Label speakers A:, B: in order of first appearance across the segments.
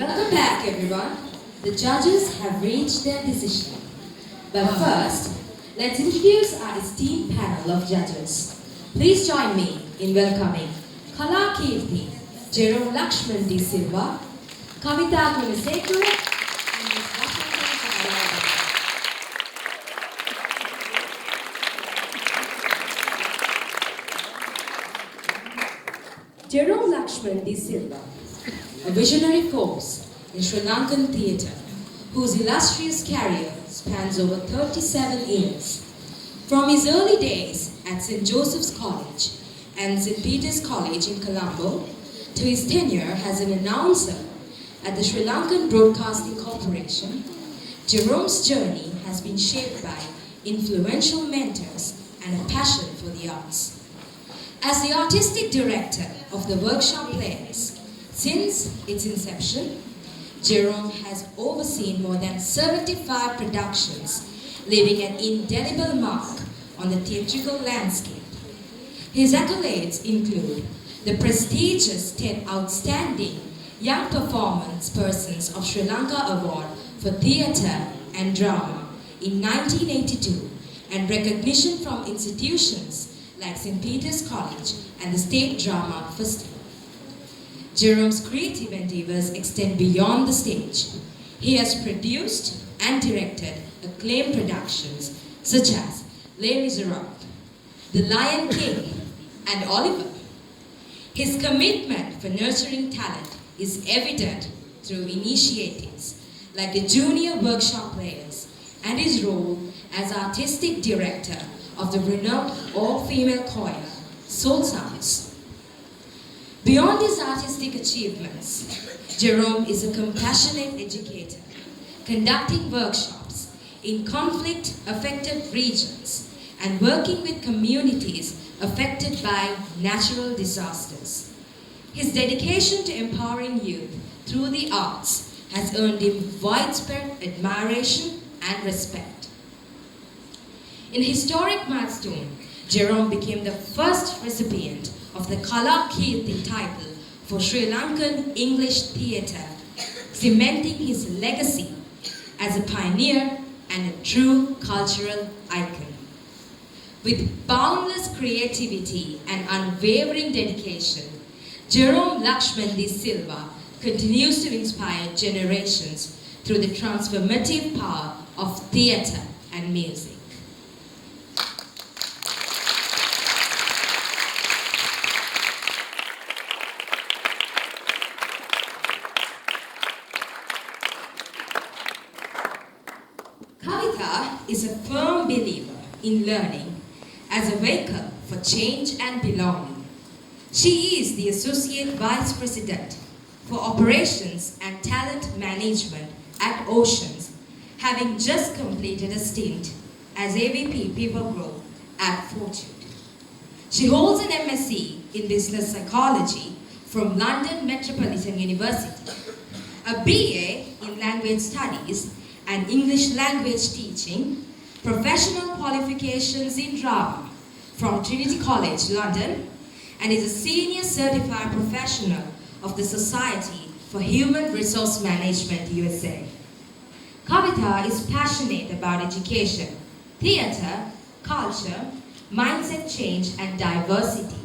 A: Welcome back, everyone. The judges have reached their decision. But first, let's introduce our esteemed panel of judges. Please join me in welcoming Kavitha, Jerome Lakshman D. Silva, Kavitha Gunesekera, and Ms. Vasanthi. Jerome Lakshman D. Silva, a visionary force in Sri Lankan theatre, whose illustrious career spans over 37 years. From his early days at St. Joseph's College and St. Peter's College in Colombo, to his tenure as an announcer at the Sri Lankan Broadcasting Corporation, Jerome's journey has been shaped by influential mentors and a passion for the arts. As the artistic director of the Workshop Players, since its inception, Jerome has overseen more than 75 productions, leaving an indelible mark on the theatrical landscape. His accolades include the prestigious 10 Outstanding Young Performance Persons of Sri Lanka Award for Theatre and Drama in 1982, and recognition from institutions like St. Peter's College and the State Drama Festival. Jerome's creative endeavors extend beyond the stage. He has produced and directed acclaimed productions such as Les Miserables, The Lion King, and Oliver. His commitment for nurturing talent is evident through initiatives like the Junior Workshop Players and his role as artistic director of the renowned all-female choir, Soul Sounds. Beyond his artistic achievements, Jerome is a compassionate educator, conducting workshops in conflict-affected regions and working with communities affected by natural disasters. His dedication to empowering youth through the arts has earned him widespread admiration and respect. In a historic milestone, Jerome became the first recipient of the Kavitha title for Sri Lankan English theatre, cementing his legacy as a pioneer and a true cultural icon. With boundless creativity and unwavering dedication, Jerome Lakshman D. Silva continues to inspire generations through the transformative power of theatre and music. Kavitha is a firm believer in learning as a vehicle for change and belonging. She is the Associate Vice President for Operations and Talent Management at Oceans, having just completed a stint as AVP People Growth at Fortune. She holds an MSc in Business Psychology from London Metropolitan University, a BA in Language Studies and English Language Teaching, professional qualifications in drama from Trinity College, London, and is a senior certified professional of the Society for Human Resource Management, USA. Kavitha is passionate about education, theatre, culture, mindset change, and diversity.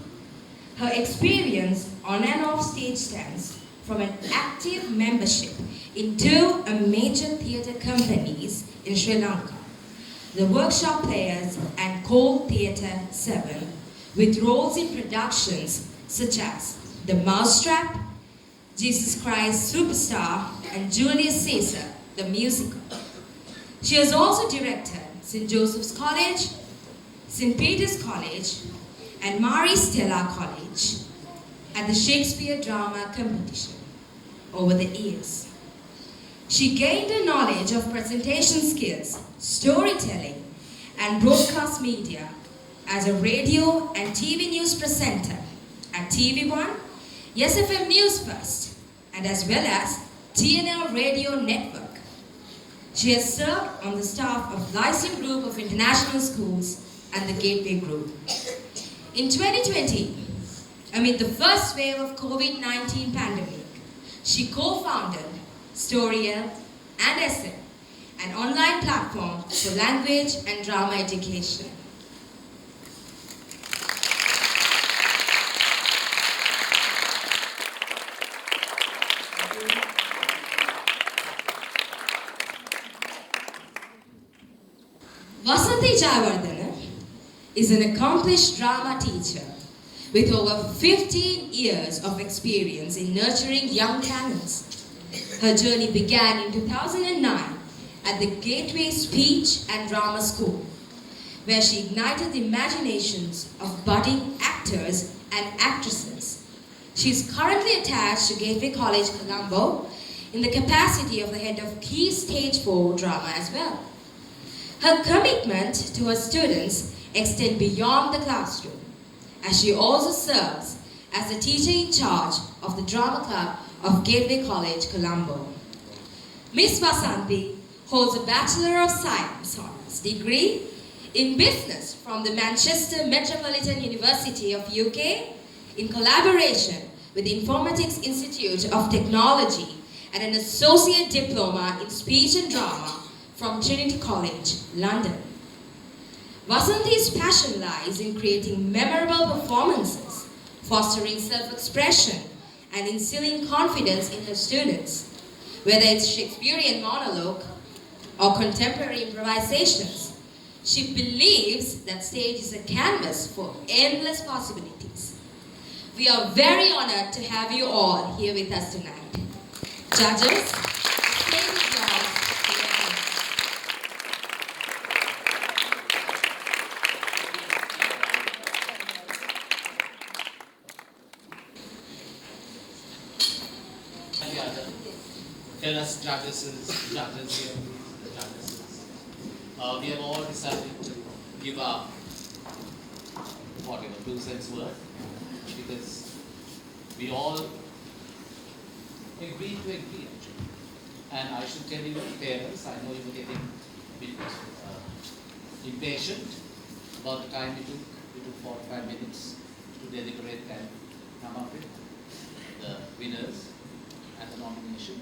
A: Her experience on and off stage stems from an active membership in two major theatre companies in Sri Lanka, the Workshop Players and Cold Theatre 7, with roles in productions such as The Mousetrap, Jesus Christ Superstar, and Julius Caesar, the musical. She has also directed St. Joseph's College, St. Peter's College, and Marie Stella College at the Shakespeare Drama Competition over the years. She gained a knowledge of presentation skills, storytelling, and broadcast media as a radio and TV news presenter at TV1, YesFM News First, and as well as TNL Radio Network. She has served on the staff of Lyceum Group of International Schools and the Gateway Group. In 2020, amid the first wave of COVID-19 pandemic, she co-founded Storyel, and SM, an online platform for language and drama education. Vasanthi Jayawardana is an accomplished drama teacher with over 15 years of experience in nurturing young talents. Her journey began in 2009 at the Gateway Speech and Drama School, where she ignited the imaginations of budding actors and actresses. She is currently attached to Gateway College, Colombo, in the capacity of the head of Key Stage 4 Drama as well. Her commitment to her students extends beyond the classroom, as she also serves as the teacher in charge of the drama club of Gateway College, Colombo. Miss Vasanthi holds a Bachelor of Science Honours degree in Business from the Manchester Metropolitan University of UK in collaboration with the Informatics Institute of Technology and an Associate Diploma in Speech and Drama from Trinity College, London. Vasanthi's passion lies in creating memorable performances, fostering self-expression, and instilling confidence in her students, whether it's Shakespearean monologue or contemporary improvisations. She believes that stage is a canvas for endless possibilities. We are very honored to have you all here with us tonight. Judges, the stage is yours.
B: Fellow judges here, the judges. We have all decided to give our whatever 2 cents worth because we all agreed to agree actually. And I should tell you, parents, I know you were getting a bit impatient about the time it took 45 minutes to deliberate and come up with the winners and the nomination.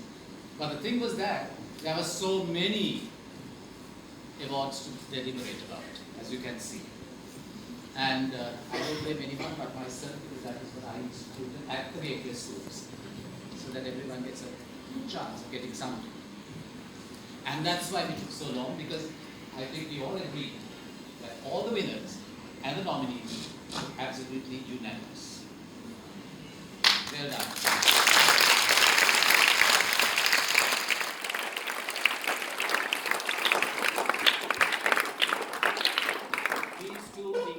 B: But the thing was that there were so many awards to deliberate about, as you can see. And I don't blame anyone but myself because that is what I instituted at the Gateway schools, so that everyone gets a good chance of getting something. And that's why we took so long, because I think we all agreed that all the winners and the nominees were absolutely unanimous. Well done.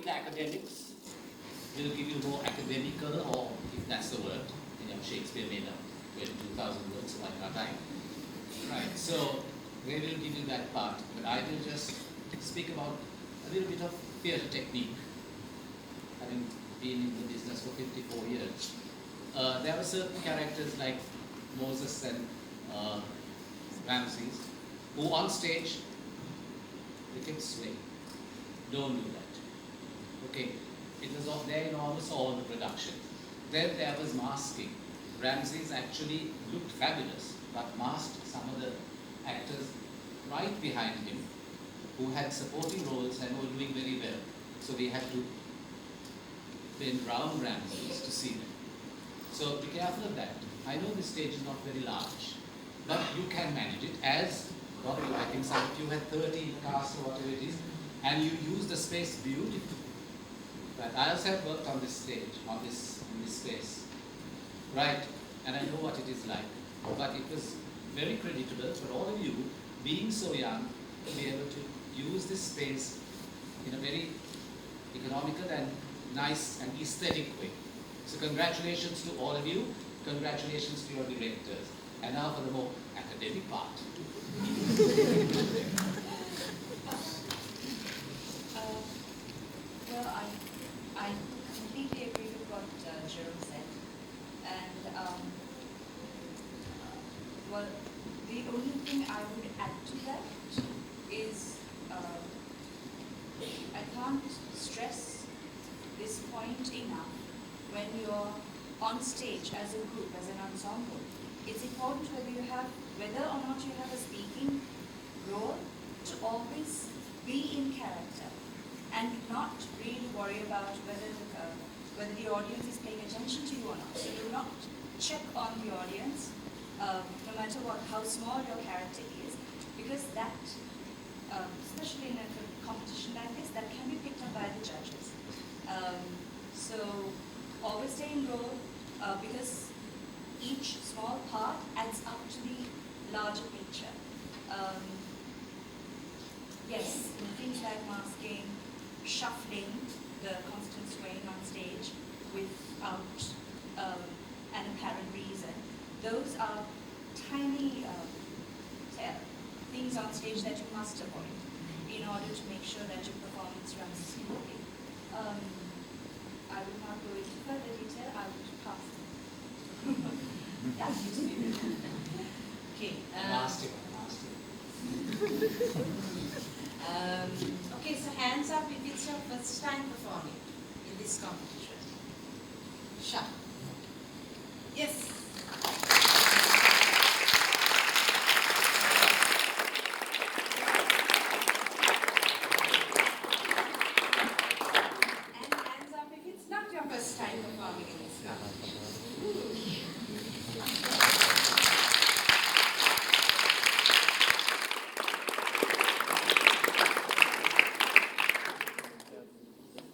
B: Academics will give you more academical, or if that's the word, Shakespeare made up 22,000 words like our time. Right, so they will give you that part, but I will just speak about a little bit of theatre technique, having been in the business for 54 years. There were certain characters like Moses and Ramses, who on stage, they kept swaying. Don't do that. Okay, it was of there in almost all the production. Then there was masking. Ramses actually looked fabulous, but masked some of the actors right behind him who had supporting roles and were doing very well. So we had to bend round Ramses to see them. So be careful of that. I know the stage is not very large, but you can manage it. As Bobby, I think some of you had 30 casts or whatever it is, and you use the space beautifully. Right. I also have worked on this stage, in this space, right? And I know what it is like. But it was very creditable for all of you, being so young, to be able to use this space in a very economical and nice and aesthetic way. So congratulations to all of you. Congratulations to your directors. And now for the more academic part.
C: I completely agree with what Jerome said, and well, the only thing I would add to that is I can't stress this point enough. When you're on stage as a group, as an ensemble, it's important whether or not you have a speaking role, to always be in character and not really worry about whether the audience is paying attention to you or not. So do not check on the audience, no matter how small your character is, because that, especially in a competition like this, that can be picked up by the judges. So always stay in role, because each small part adds up to the larger picture. Yes, things like masking, shuffling, the constant swaying on stage without an apparent reason, those are tiny things on stage that you must avoid in order to make sure that your performance runs smoothly. I will not go into further detail, I will pass. Yeah, you do. Okay.
D: Okay, so hands up if it's your first time performing in this competition. Sure. Yes. And hands up if it's not your first time performing in this competition.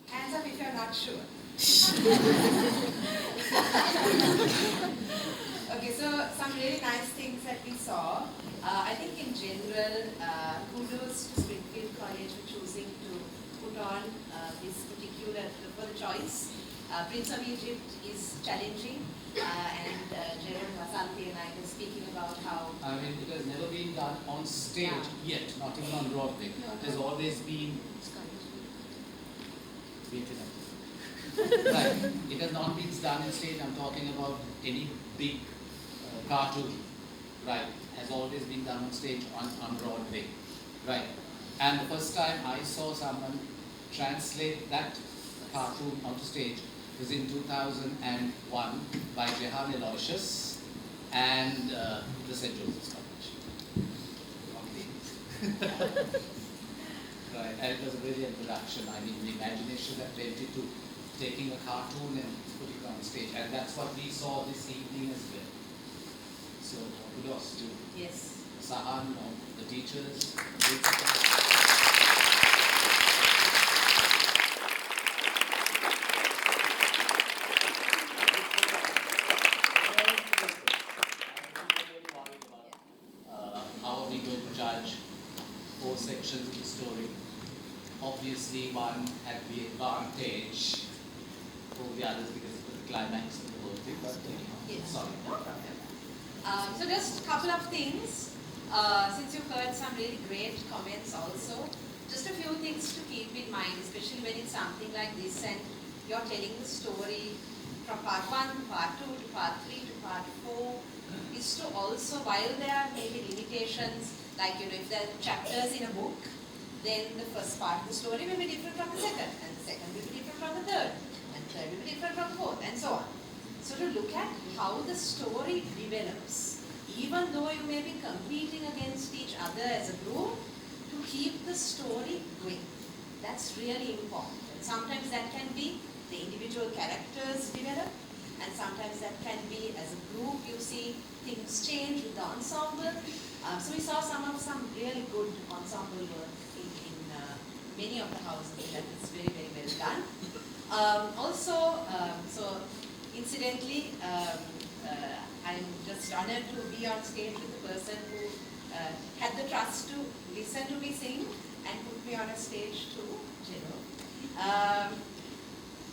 D: Hands up if you're not sure. Okay, so some really nice things that we saw. I think in general, kudos to Springfield College for choosing to put on this particular, for the choice. Prince of Egypt is challenging, and Jerome, Vasanthi and I were speaking about how...
B: I mean, it has never been done on stage yet, not even on Broadway. It has always been... Right. It has not been done on stage. I'm talking about any big cartoon. Right. Has always been done on stage on Broadway. Right. And the first time I saw someone translate that cartoon onto stage was in 2001 by Yohan and the St. Joseph's College. Right. And it was a brilliant production. I mean, the imagination that went into taking a cartoon and putting it on stage. And that's what we saw this evening as well. So, kudos to Sahan, the teachers. How are we going to judge 4 sections of the story? Obviously, one had the advantage over the others because it was the climax of the whole thing. But sorry.
D: No problem. So just a couple of things. Since you've heard some really great comments also, just a few things to keep in mind, especially when it's something like this and you're telling the story from part 1 to part 2 to part 3 to part 4, is to also, while there are maybe limitations, like if there are chapters in a book, then the first part of the story will be different from the second, and the second will be different from the third, and third will be different from the fourth, and so on. So to look at how the story develops, even though you may be competing against each other as a group, to keep the story going. That's really important. And sometimes that can be the individual characters develop, and sometimes that can be as a group you see things change with the ensemble. So we saw some really good ensemble work in many of the houses. That is very, very well done. So incidentally, I'm just honored to be on stage with the person who had the trust to listen to me sing and put me on a stage too, Jerome.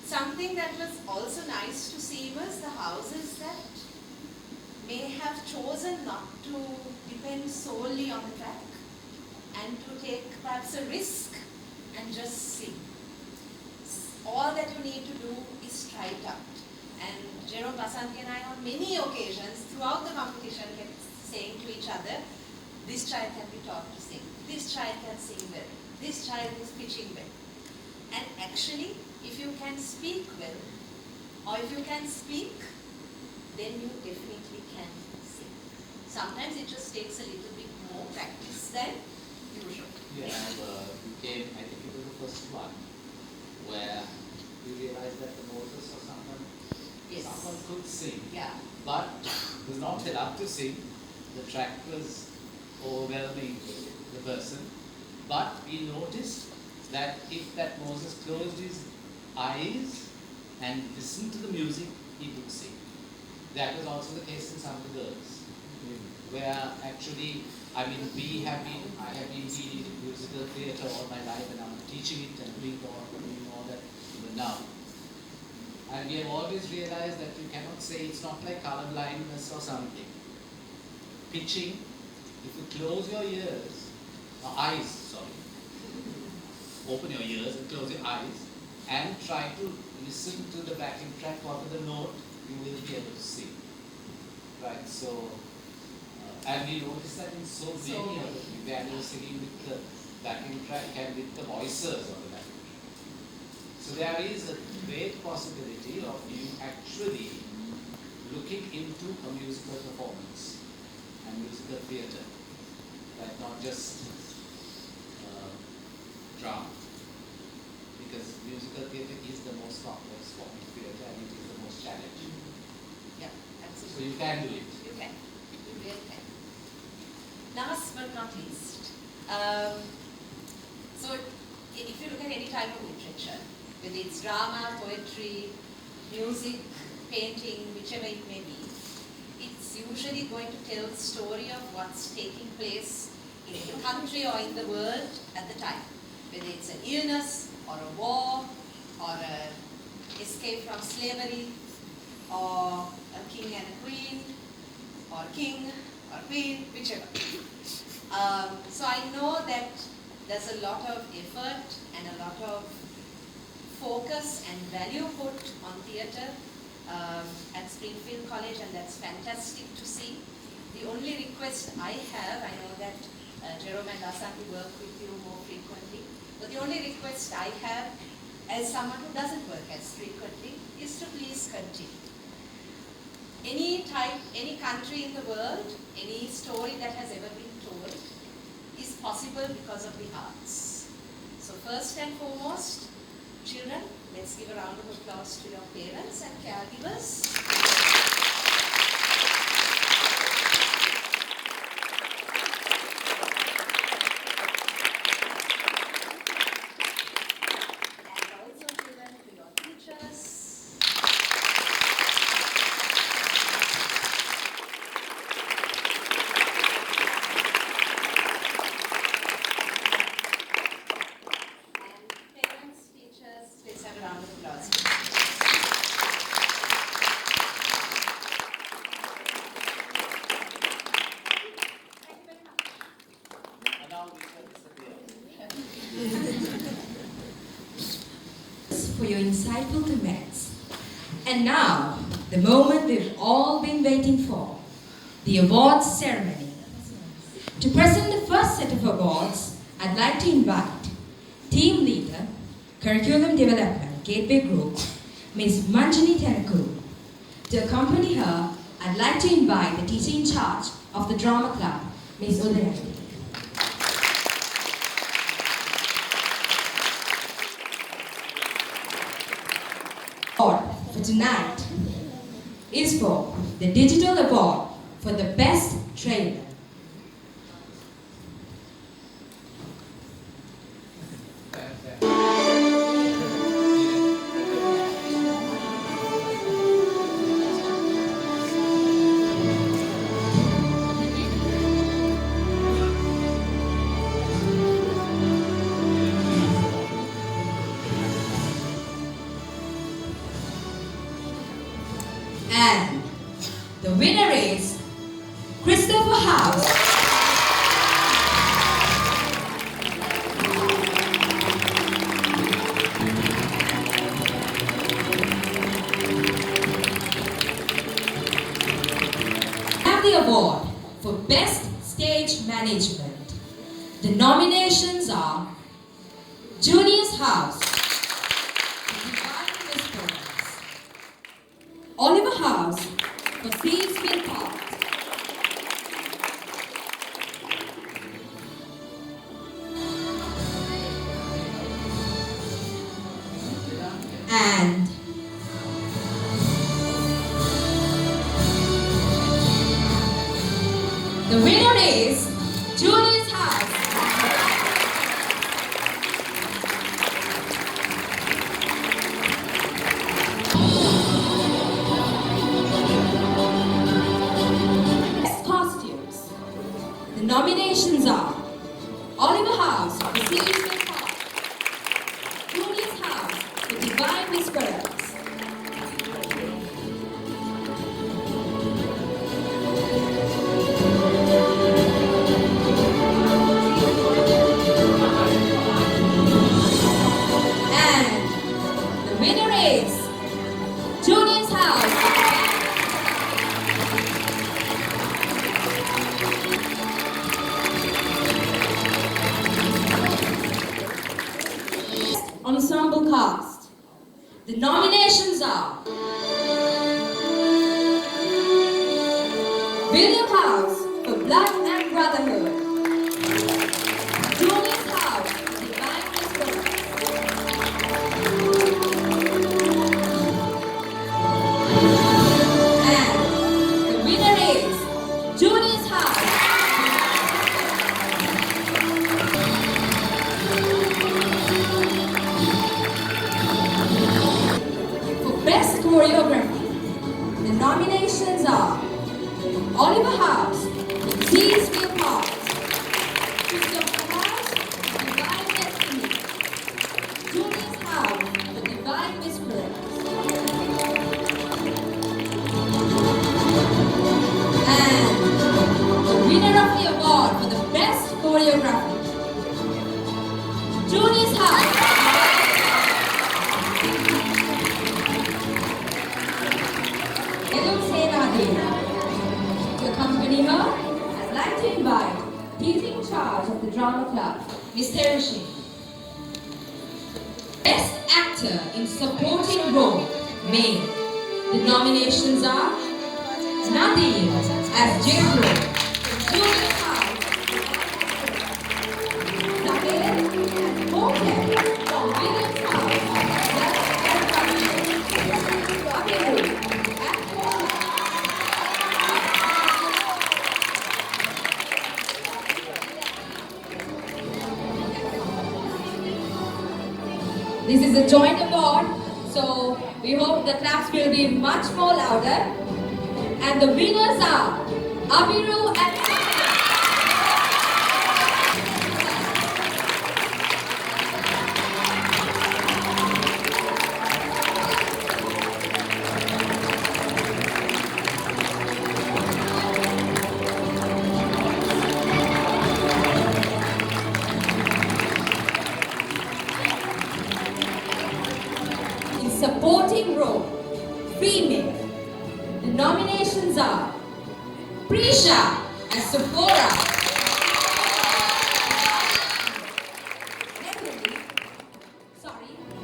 D: Something that was also nice to see was the houses that may have chosen not to depend solely on the track and to take perhaps a risk and just sing. All that you need to do is try it out. And Jerome, Vasanthi and I on many occasions throughout the competition kept saying to each other, this child can be taught to sing, this child can sing well, this child is pitching well. And actually, if you can speak well, or if you can speak, then you definitely can sing. sometimes it just takes a little bit more practice than usual.
B: Yeah, became, I think it was the first one, where we realized that the Moses or someone,
D: Yes.
B: someone could sing,
D: Yeah.
B: but was not allowed to sing. The track was overwhelming the person. But we noticed that if that Moses closed his eyes and listened to the music, he would sing. That was also the case in some of the girls, where actually, I mean, I have been teaching musical theatre all my life, and I'm teaching it and doing all that even now. And we have always realized that you cannot say it's not like color blindness or something. Pitching, if you close your eyes, open your ears and close your eyes, and try to listen to the backing track, whatever the note, you will be able to sing. Right, so, and we notice that in so many of them, they are singing with the backing track and with the voices of the backing track. So there is a great possibility of you actually looking into a musical performance and musical theatre, right? Not just drama, because musical theatre is the most complex form of theatre and it is the most challenging.
D: Yeah,
B: So
D: absolutely.
B: you can do it.
D: You can. You really can. Last but not least, so if you look at any type of literature, whether it's drama, poetry, music, painting, whichever it may be, it's usually going to tell the story of what's taking place in the country or in the world at the time. Whether it's an illness, or a war, or an escape from slavery, or a king and a queen, or a king, or a queen, whichever. So I know that there's a lot of effort and a lot of focus and value put on theatre at Springfield College, and that's fantastic to see. The only request I have, I know that Jerome and Vasanthi work with you more frequently, but the only request I have as someone who doesn't work as frequently is to please continue. Any country in the world, any story that has ever been told is possible because of the arts. So first and foremost, children, let's give a round of applause to your parents and caregivers.
A: For your insightful comments. And now, the moment we've all been waiting for, the awards ceremony. To present the first set of awards, I'd like to invite Team Leader, Curriculum Development, Gateway Group, Ms. Manjini Terakuru. To accompany her, I'd like to invite the teacher in charge of the Drama Club, Ms. Udayanti. Award for tonight is for the Digital Award for the Best Trailer. And the winner is Christopher House. Have the award for Best Stage Management. The nominations are Junius House, Oliver House for Silva, The winner is Junius House. Best costumes. The nominations are Oliver House for Silva Park, Junius House for Divine Whisperers, ensemble cast. The nominations are William House for Blood and Brotherhood, Junius House for Divine Whisperers, and the winner is Junius House. Best Choreography. The nominations are Oliver House, Springfield College, Christopher House, Divine Destiny, Junius House, The Divine Whisperers, and the winner of the award for the Best Choreography, Junius House. To accompany her, I'd like to invite Teaching in Charge of the Drama Club, Ms. Tereshin. Best Actor in Supporting Role, Male. The nominations are Nadeem as Jerome, Junius House, Zahir and Moket from Williams House, This is a joint award, so we hope the claps will be much more louder. And the winners are Abiru and Supporting Role, Female. The nominations are Prisha as Sephora,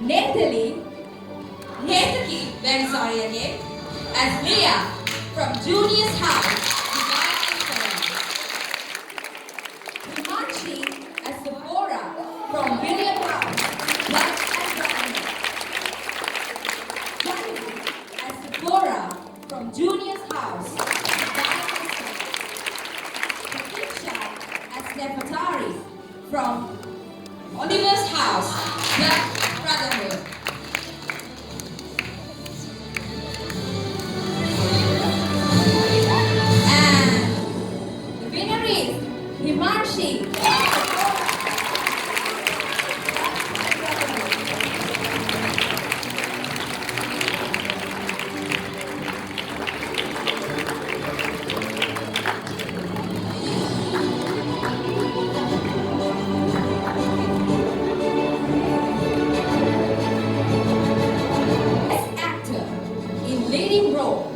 A: Nethalie, very sorry again, as Leah from Junius House, Himanshi as Sephora from William House, from Junius House, Patricia as Nefertari from